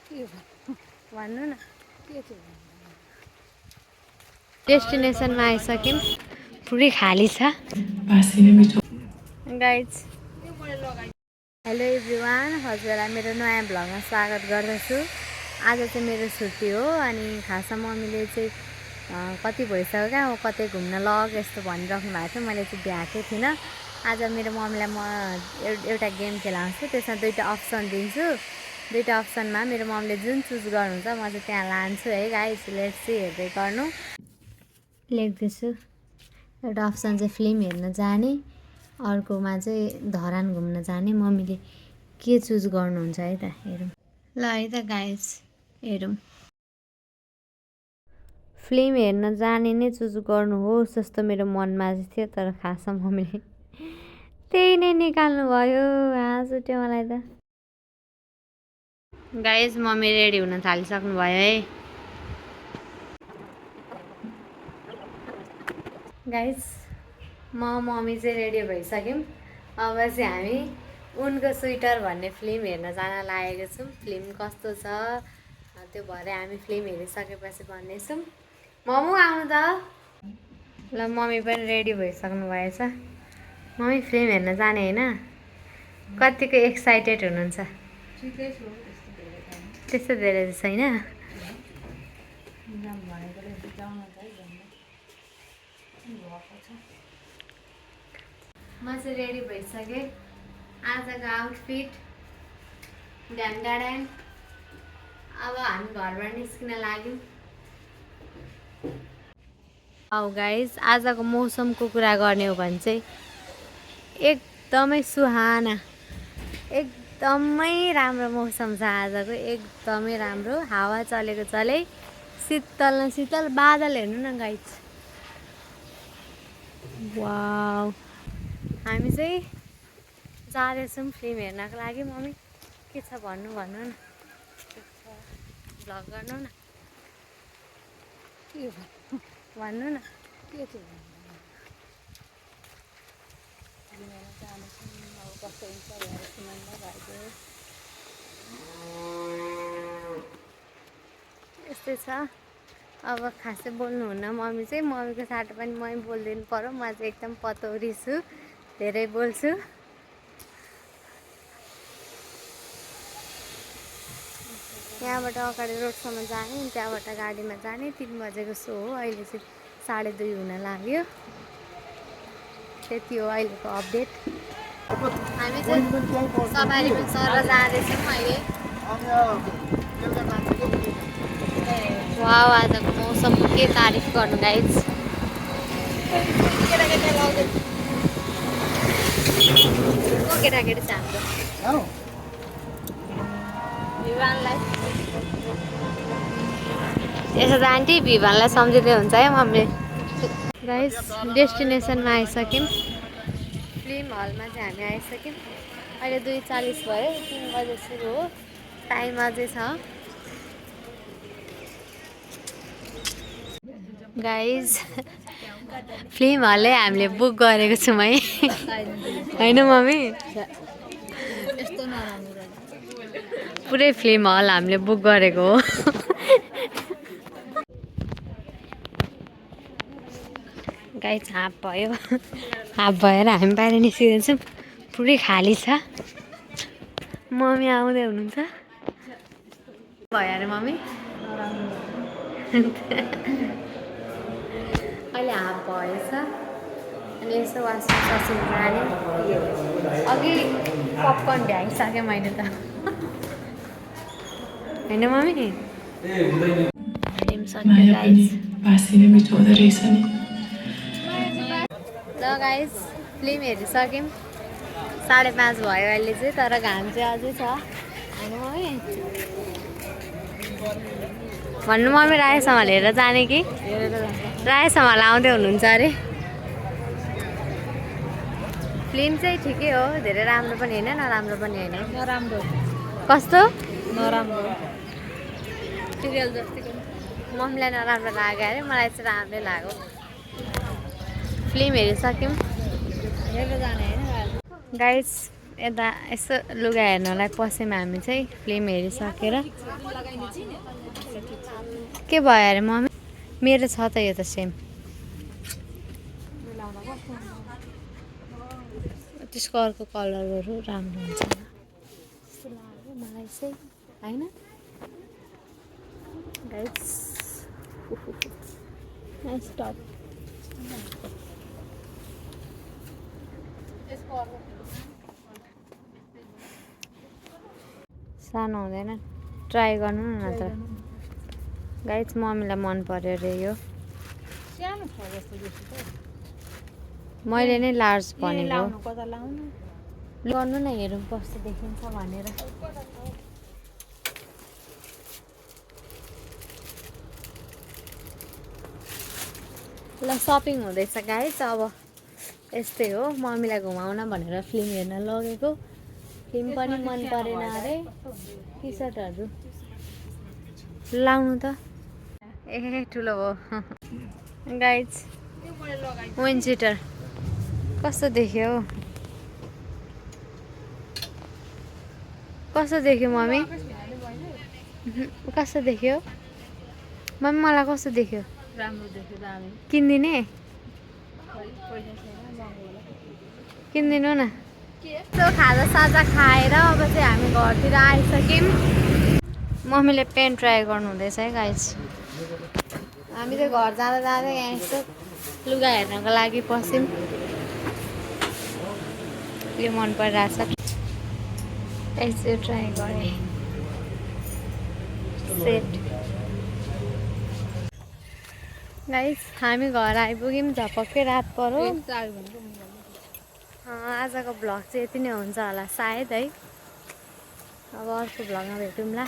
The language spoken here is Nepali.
भन्नु न डेस्टिनेसनमा आइसक्यौँ पुरै खाली छ गाइज हेलो एभ्रिवान हजुरलाई मेरो नयाँ भ्लगमा स्वागत गर्दछु आज चाहिँ मेरो छुट्टी हो अनि खासमा मम्मीले चाहिँ कति भइसक्यो क्या कतै घुम्न लग यस्तो भनिराख्नु भएको थियो मैले चाहिँ भ्याएको थिइनँ आज मेरो मम्मीलाई म एउटा गेम खेलाउँछु त्यसमा दुईवटा अप्सन दिन्छु दुईवटा अप्सनमा मेरो मम्मीले जुन चुज गर्नुहुन्छ म चाहिँ त्यहाँ लान्छु है गाइस लेट्स सी हेर्दै गर्नु लेख्दैछु एउटा अप्सन चाहिँ फिल्म हेर्न जाने अर्कोमा चाहिँ धरान घुम्न जाने मम्मीले के चुज गर्नुहुन्छ है त हेरौँ ल है त गाइस हेरौँ फिल्म हेर्न जाने नै चुज गर्नुहोस् जस्तो मेरो मनमा चाहिँ थियो तर खासमा मम्मीले त्यही नै निकाल्नु भयो हाँस उठ्यो मलाई त गाइस मम्मी रेडी हुन थालिसक्नु भयो है गाइस मम्मी चाहिँ रेडी भइसक्यौँ अब चाहिँ हामी उनको स्वेटर भन्ने फिल्म हेर्न जान लागेको छौँ फिल्म कस्तो छ त्यो भरे हामी फिल्म हेरिसकेपछि भन्नेछौँ मम्मी आउनु त ल मम्मी पनि रेडी भइसक्नु भएछ मम्मी फिल्म हेर्न जाने होइन कतिको एक्साइटेड हुनुहुन्छ त्यस्तो धेरै छैन म चाहिँ रेडी भइसकेँ आजको आउटफिट ड्याङ अब हामी घरबाट निस्किन लाग्यौँ औ गाइस आजको मौसमको कुरा गर्ने हो भने चाहिँ एकदमै सुहाना एकदमै राम्रो मौसम छ आजको एकदमै राम्रो हावा चलेको चलै शीतल न शीतल बादल हेर्नु न गाइस वाउ हामी चाहिँ जाँदैछौँ फिल्म हेर्नको लागि मम्मी के छ भन्नु न भ्लग गर्नु न भन्नु न के छ यस्तै छ अब खासै बोल्नुहुन्न मम्मी चाहिँ मम्मीको साटो पनि मै बोलिदिनु पर्यो म चाहिँ एकदम पतौरी छु धेरै बोल्छु यहाँबाट अगाडि रोडसम्म जाने त्यहाँबाट गाडीमा जाने 3 बजेको सो हो अहिले चाहिँ 2:30 हुन लाग्यो त्यति हो अहिलेको अपडेट हामी चाहिँ सवारीमा सर जाँदैछौँ अहिले वाउ आजको मौसमको के तारिफ गर्नु गाइस केटाकेटी छ हाम्रो भिवानलाई यसो त आन्टी भिवानलाई सम्झिँदै हुन्छ है मम्मीले गाइस डेस्टिनेसनमा आइसक्यौँ फिल्म हलमा चाहिँ हामी आइसक्यौँ अहिले 2:40 भयो 3 बजे सुरु हो टाइम अझै छ गाइज फिल्म हलै हामीले बुक गरेको छौँ है होइन मम्मी पुरै फिल्म हल हामीले बुक गरेको हो गाइज हाफ भयो हाफ भएर हामी बाहिर निस्किँदैछौँ पुरै खाली छ मम्मी आउँदै हुनुहुन्छ भयो अरे मम्मी अहिले हाफ भएछ अनि यसो वासिङ ससिङ जाने अघि पपकर्न भ्याइसकेँ मैले त होइन मम्मी ल गाइस फिल्म हेरिसक्यौँ 5:30 भयो अहिले चाहिँ तर घाम चाहिँ अझै छ होइन मम्मी भन्नु मम्मी रायसम्म हेरेर जाने कि रायसम्म आउँदै हुनुहुन्छ अरे फिल्म चाहिँ ठिकै हो धेरै राम्रो पनि होइन नराम्रो पनि होइन नराम्रो कस्तो नराम्रो सिरियल जस्तो मम्मीलाई नराम्रो लाग्यो अरे मलाई चाहिँ राम्रै लाग्यो फिल्म हेरिसक्यौँ हेरेर जाने होइन गाइस यता यसो लुगा हेर्नलाई पस्यौँ हामी चाहिँ फिल्म हेरिसकेर के भयो अरे मम्मी मेरो छ त यो त सेम त्यसको अर्को कलरहरू राम्रो हुन्छ जस्तो लाग्यो मलाई चाहिँ होइन गाइस नाइस टप सानो हुँदैन ट्राई गर्नु न त गाइस मम्मीलाई मन पर्यो अरे यो मैले नै लार्ज भनेको गर्नु न हेरौँ कस्तो देखिन्छ भनेर ल सपिङ हुँदैछ गाइस अब यस्तै हो मम्मीलाई घुमाउन भनेर फिल्म हेर्न लगेको फिल्म पनि मन परेन अरे टी सर्टहरू लाउनु त ए ठुलो हो गाइस विन्ड सिटर कस्तो देख्यो कस्तो देख्यो मम्मी कस्तो देख्यो मम्मी मलाई कस्तो देख्यो राम्रो देख्यो दामी किनिदिने किनिदिनु न त्यो खाजा साजा खाएर अब चाहिँ हामी घरतिर आइसक्यौँ मम्मीले पेन ट्राई गर्नु हुँदैछ है गाइस हामी चाहिँ घर जाँदा जाँदै यहाँ यस्तो लुगा हेर्नको लागि पस्यौँ यो मन परिरहेछ यसो ट्राई गरेँ सेट गाइस हामी घर आइपुग्यौँ झपक्कै रात पर्यो आजको भ्लग चाहिँ यति नै हुन्छ होला सायद है अब अर्को भ्लगमा भेटौँला